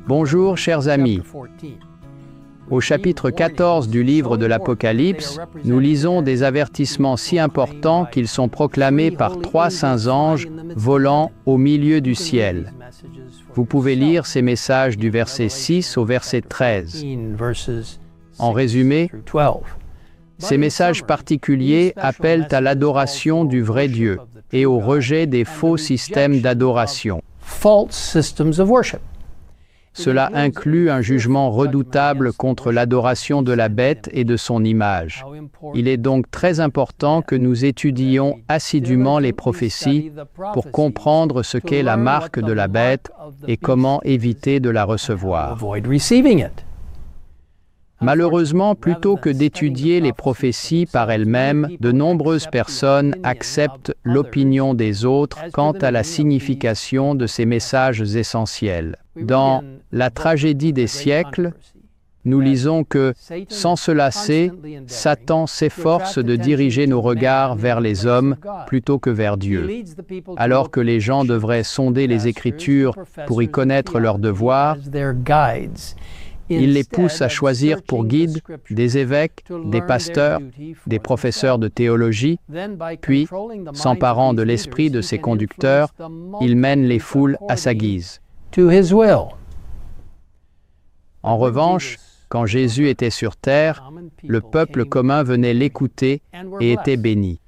Bonjour chers amis. Au chapitre 14 du livre de l'Apocalypse, nous lisons des avertissements si importants qu'ils sont proclamés par 3 saints anges volant au milieu du ciel. Vous pouvez lire ces messages du verset 6 au verset 13. En résumé, ces messages particuliers appellent à l'adoration du vrai Dieu et au rejet des faux systèmes d'adoration. Cela inclut un jugement redoutable contre l'adoration de la bête et de son image. Il est donc très important que nous étudions assidûment les prophéties pour comprendre ce qu'est la marque de la bête et comment éviter de la recevoir. Malheureusement, plutôt que d'étudier les prophéties par elles-mêmes, de nombreuses personnes acceptent l'opinion des autres quant à la signification de ces messages essentiels. Dans La tragédie des siècles, nous lisons que, sans se lasser, Satan s'efforce de diriger nos regards vers les hommes plutôt que vers Dieu. Alors que les gens devraient sonder les Écritures pour y connaître leurs devoirs, il les pousse à choisir pour guide des évêques, des pasteurs, des professeurs de théologie, puis, s'emparant de l'esprit de ses conducteurs, il mène les foules à sa guise. En revanche, quand Jésus était sur terre, le peuple commun venait l'écouter et était béni.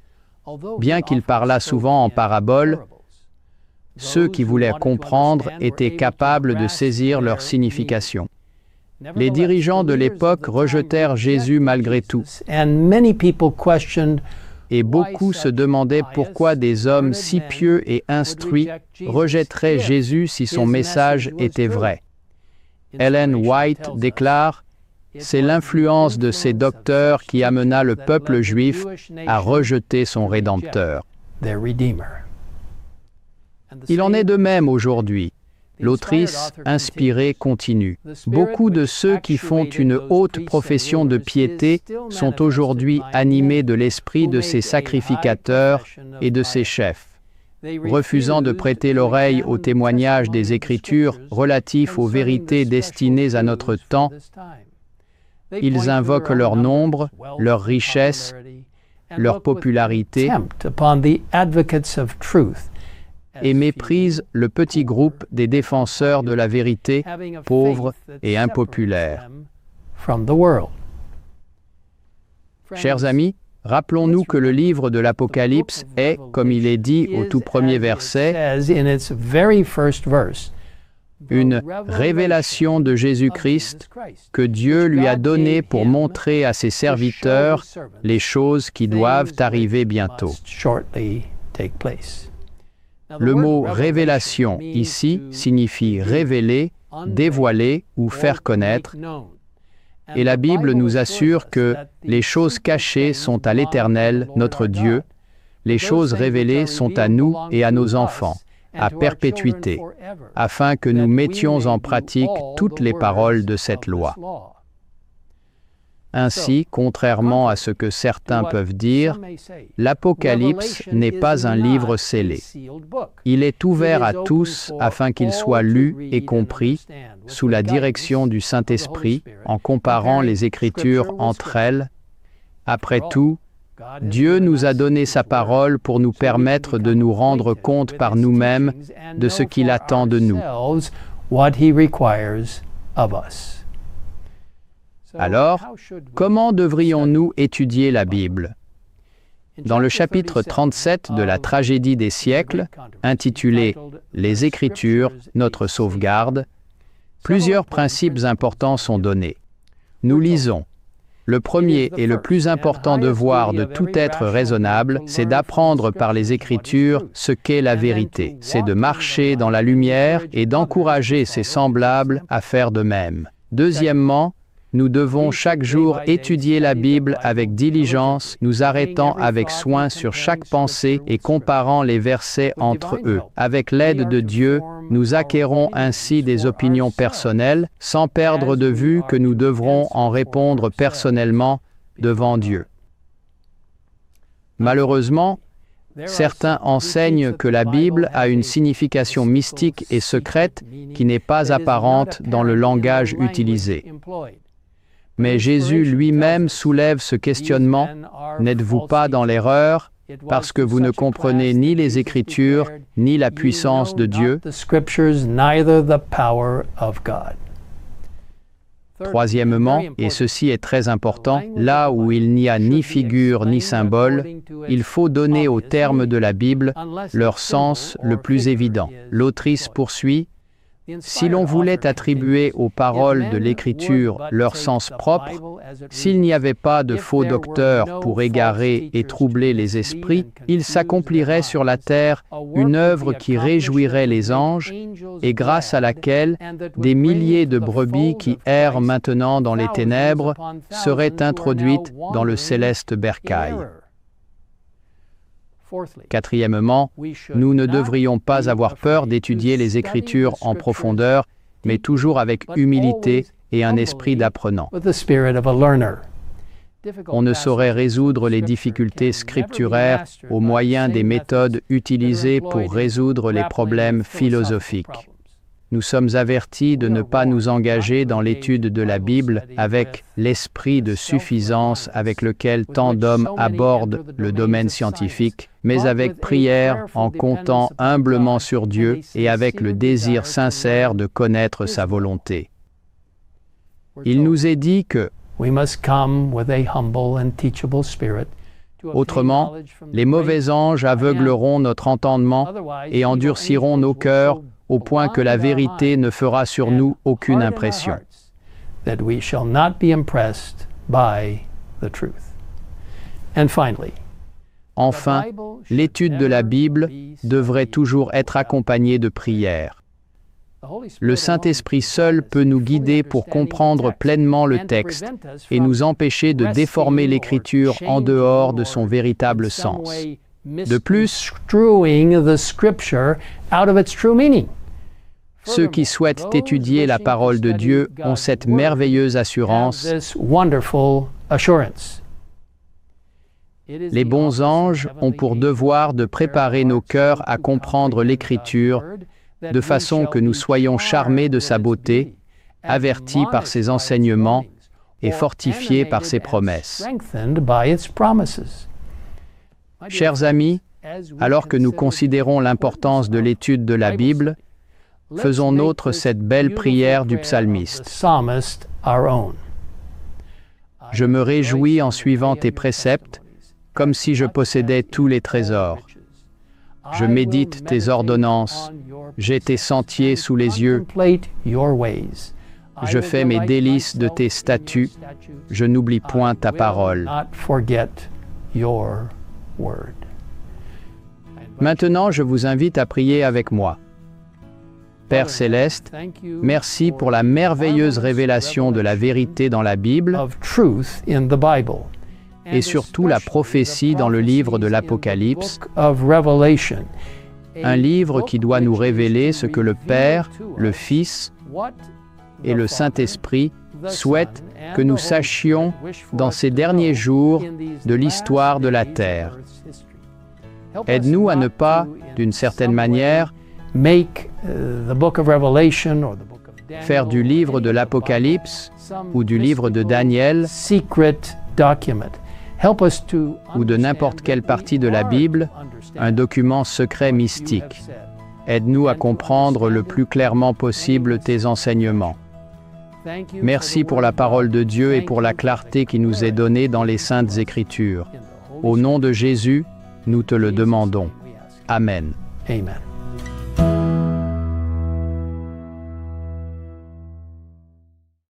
Bien qu'il parlât souvent en paraboles, ceux qui voulaient comprendre étaient capables de saisir leur signification. Les dirigeants de l'époque rejetèrent Jésus malgré tout. Et beaucoup se demandaient pourquoi des hommes si pieux et instruits rejetteraient Jésus si son message était vrai. Ellen White déclare « C'est l'influence de ces docteurs qui amena le peuple juif à rejeter son Rédempteur. » Il en est de même aujourd'hui. L'autrice inspirée continue. Beaucoup de ceux qui font une haute profession de piété sont aujourd'hui animés de l'esprit de ces sacrificateurs et de ces chefs. Refusant de prêter l'oreille aux témoignages des Écritures relatifs aux vérités destinées à notre temps, ils invoquent leur nombre, leur richesse, leur popularité et méprisent le petit groupe des défenseurs de la vérité, pauvres et impopulaires. Chers amis, rappelons-nous que le livre de l'Apocalypse est, comme il est dit au tout premier verset, une révélation de Jésus-Christ que Dieu lui a donnée pour montrer à ses serviteurs les choses qui doivent arriver bientôt. Le mot « révélation » ici signifie « révéler », « dévoiler » ou « faire connaître ». Et la Bible nous assure que les choses cachées sont à l'Éternel, notre Dieu, les choses révélées sont à nous et à nos enfants, à perpétuité, afin que nous mettions en pratique toutes les paroles de cette loi. Ainsi, contrairement à ce que certains peuvent dire, l'Apocalypse n'est pas un livre scellé. Il est ouvert à tous afin qu'il soit lu et compris sous la direction du Saint-Esprit en comparant les Écritures entre elles. Après tout, Dieu nous a donné sa parole pour nous permettre de nous rendre compte par nous-mêmes de ce qu'il attend de nous. Alors, comment devrions-nous étudier la Bible? Dans le chapitre 37 de la tragédie des siècles, intitulé « Les Écritures, notre sauvegarde », plusieurs principes importants sont donnés. Nous lisons « Le premier et le plus important devoir de tout être raisonnable, c'est d'apprendre par les Écritures ce qu'est la vérité. C'est de marcher dans la lumière et d'encourager ses semblables à faire de même. Deuxièmement, nous devons chaque jour étudier la Bible avec diligence, nous arrêtant avec soin sur chaque pensée et comparant les versets entre eux. Avec l'aide de Dieu, nous acquérons ainsi des opinions personnelles, sans perdre de vue que nous devrons en répondre personnellement devant Dieu. Malheureusement, Certains enseignent que la Bible a une signification mystique et secrète qui n'est pas apparente dans le langage utilisé. Mais Jésus lui-même soulève ce questionnement: n'êtes-vous pas dans l'erreur parce que vous ne comprenez ni les Écritures ni la puissance de Dieu? Troisièmement, et ceci est très important, là où il n'y a ni figure ni symbole, il faut donner aux termes de la Bible leur sens le plus évident. L'autrice poursuit: si l'on voulait attribuer aux paroles de l'Écriture leur sens propre, s'il n'y avait pas de faux docteurs pour égarer et troubler les esprits, il s'accomplirait sur la terre une œuvre qui réjouirait les anges et grâce à laquelle des milliers de brebis qui errent maintenant dans les ténèbres seraient introduites dans le céleste bercail. Quatrièmement, nous ne devrions pas avoir peur d'étudier les Écritures en profondeur, mais toujours avec humilité et un esprit d'apprenant. On ne saurait résoudre les difficultés scripturaires au moyen des méthodes utilisées pour résoudre les problèmes philosophiques. Nous sommes avertis de ne pas nous engager dans l'étude de la Bible avec l'esprit de suffisance avec lequel tant d'hommes abordent le domaine scientifique, mais avec prière, en comptant humblement sur Dieu et avec le désir sincère de connaître sa volonté. Il nous est dit que, autrement, les mauvais anges aveugleront notre entendement et endurciront nos cœurs au point que la vérité ne fera sur nous aucune impression. Enfin, l'étude de la Bible devrait toujours être accompagnée de prières. Le Saint-Esprit seul peut nous guider pour comprendre pleinement le texte et nous empêcher de déformer l'Écriture en dehors de son véritable sens. De plus, ceux qui souhaitent étudier la parole de Dieu ont cette merveilleuse assurance. Les bons anges ont pour devoir de préparer nos cœurs à comprendre l'Écriture de façon que nous soyons charmés de sa beauté, avertis par ses enseignements et fortifiés par ses promesses. Chers amis, alors que nous considérons l'importance de l'étude de la Bible, faisons nôtre cette belle prière du psalmiste. Je me réjouis en suivant tes préceptes, comme si je possédais tous les trésors. Je médite tes ordonnances, j'ai tes sentiers sous les yeux. Je fais mes délices de tes statuts, je n'oublie point ta parole. Maintenant, je vous invite à prier avec moi. Père céleste, merci pour la merveilleuse révélation de la vérité dans la Bible et surtout la prophétie dans le livre de l'Apocalypse, un livre qui doit nous révéler ce que le Père, le Fils et le Saint-Esprit souhaitent que nous sachions dans ces derniers jours de l'histoire de la terre. Aide-nous à ne pas, d'une certaine manière, faire du livre de l'Apocalypse ou du livre de Daniel ou de n'importe quelle partie de la Bible un document secret mystique. Aide-nous à comprendre le plus clairement possible tes enseignements. Merci pour la parole de Dieu et pour la clarté qui nous est donnée dans les Saintes Écritures. Au nom de Jésus, nous te le demandons. Amen. Amen.